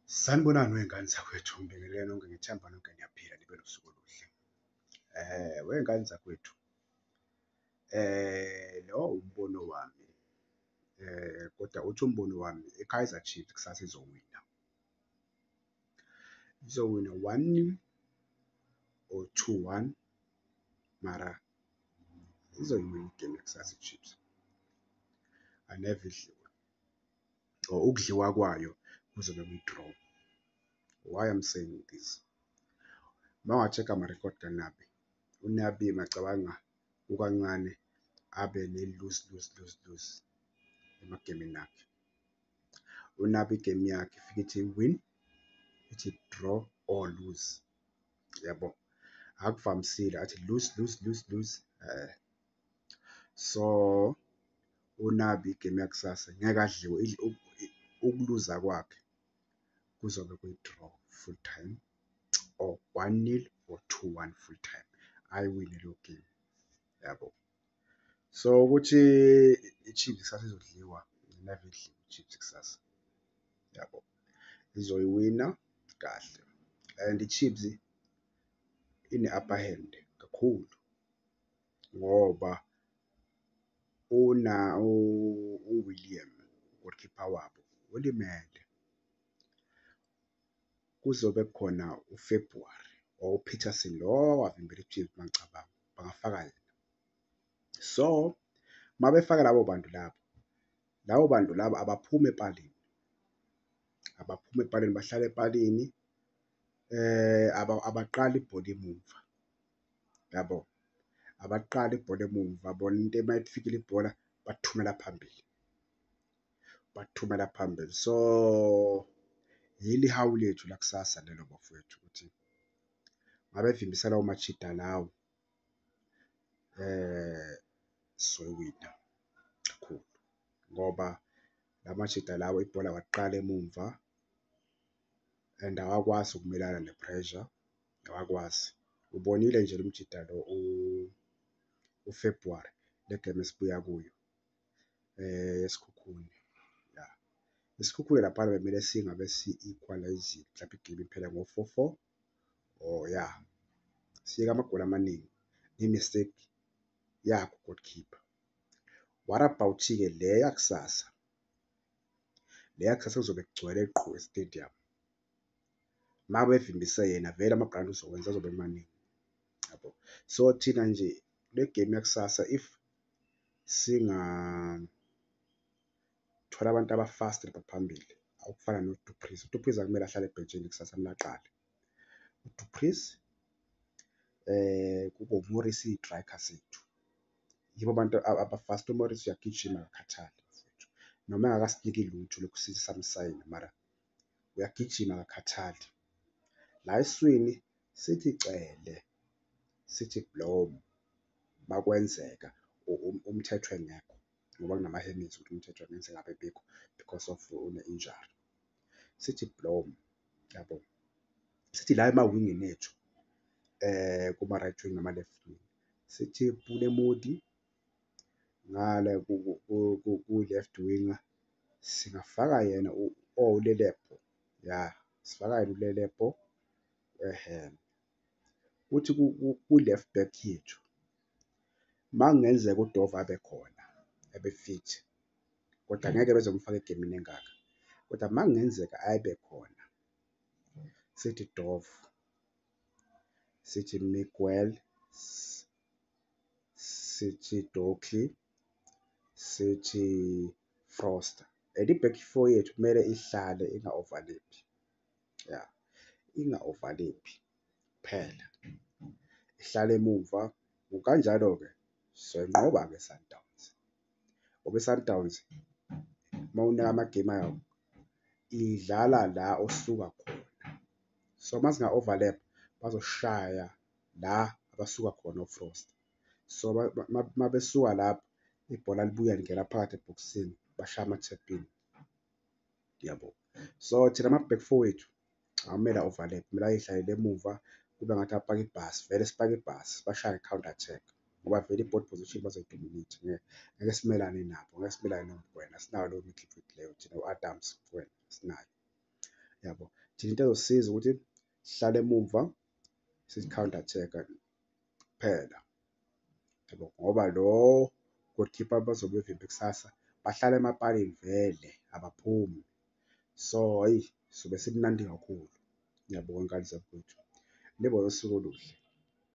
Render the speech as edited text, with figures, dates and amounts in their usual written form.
Sanibonani wey'ngane zakwethu, ngibingelele nonke, ngithemba nonke niyaphila nibe nosuku oluhle. Wey'ngane zakwethu, lo umbono wami, kodwa uthi umbono wami, i-Kaizer Chiefs kusasa izowina. Izowina 1-0 or 2-1, mara izoyiwina igame yakusasa i-Chiefs. Aneve idliwe or ukudliwa kwayo kuzobe kuyi-draw. Why I'm saying this? Mawunga-check-a amarekhodi kaNabi, uNabi ngacabanga kukancane abe ne-lose emagemini akhe. UNabi igame yakhe ifike ithi win, ithi draw or lose, yabo. Akuvamisile athi lose. So uNabi igame yakusasa ngeke adliwe, ukuluza kwakhe kuzobe kuyi-draw full time or 1-0 or 2-1 full time, ayiwine leyo game, yabo. So ukuthi i-Chiefs kusasa izodliwa, never idliwe i-Chiefs kusasa, yabo. Izoyiwina kahle and i-Chiefs ine-upper hand kakhulu ngoba uWilliam goalkeeper wabo ulimele. Kuzobe khona uFebruary or uPeterson lo wavimbela i-Chiefs mangicabanga bangafaka yena. So mabefaka labo bantu labo abaphumi epalini, bahlala epalini, abaqali ibhola emumva, yabo. Abaqali ibhola emumva, bona into mayifikile ibhola bathumela phambili. So yili hawu lethu lakusasa lelo bafowethu, ukuthi mabevimbisela lawo machida lawo, soyiwina kakhulu ngoba la machida lawo ibhola waqala emumva and awakwazi ukumelana ne-pressure, awakwazi. Ubonile nje lo mjida lo uFebruary le game esibuya kuyo esikhukhuni, ya esikhukhuni laphana bekumele singabe si-equalize-ile, mhlawumbe igame iphela ngo-4-4 or ya siyeke amagoli amaningi, i-mistake yakhe u-goalkeeper. What about-ke le yakusasa? Le yakusasa kuzobe kugcwele qhu e-stadium. Mabevimbise yena vele ama-ground uzokwenza azobe emaningi, yabo. So thina nje le game yakusasa if singathola abantu aba-fast baphambili, awukufana noDupreez. UDupreez akumele ahlale ebhentshini kusasa mlaqale. uDupreez kube uMorris i-striker sethu, yibo abantu aba-fast. uMorris uyagijima akakhathali noma engakasiniki lutho lokusiza samsayina, mara uyagijima akakhathali. La eswini sithi cele, sithi blom makwenzeka umthetho engekho ngoba kunama-helmets ukuthi umthetho engenze ngabe bikho because of une-injury. Sithi blom, yabo. Sithi la emawingini ethu kuma-right wing nama-left wing sithi Pulemodi, ngale ku-left winger singafaka yena uLelepo, ya sifaka yena uLelepo. Kuthi ku-left back yethu makungenzeka uDove abe khona, abe fit, kodwa ngeke bezomfaka egemini engaka, kodwa makungenzeka abe khona, sithi Dove, sithi Miguel, sithi Dokley, sithi Froster. And i-back four yethu kumele ihlale inga-overlapi, ya inga-overlapi kuphela, ihlale emuva. Ngokanjalo-ke soyinqoba-ke i-Sundowns ngoba i-Sundowns mawunika amagame ayo idlala la osuka khona. So mazinga-overlap bazoshaya la abasuka khona oFroster. So mabesuka lapho ibhola libuya lingena phakathi ebhokisini bashaya ama-tap-in, yabo. So thina ama-back four wethu akumele a-overlap, kumele ay'hlalele emuva, kube ngathi apaka ibhasi, vele sipake ibhasi sibashaye nge-counter attack ngoba vele i-ball position bazoyi-dominate. Ngeke simelane nabo, ngeke simelane noMokoena, asinayo leyo midfield leyo thina, u-Adams Mokoena asinayo, yabo. thina into ezosiza ukuthi sihlale emumva sizi-counter attack-a kuphela, yabo, ngoba lo goalkeeper bazobe bevimbe kusasa bahlala emapalini vele abaphumi. So hhayi, sobe simnandi kakhulu. Ngiyabonga ngani zakwethu, nibe nosuku oluhle.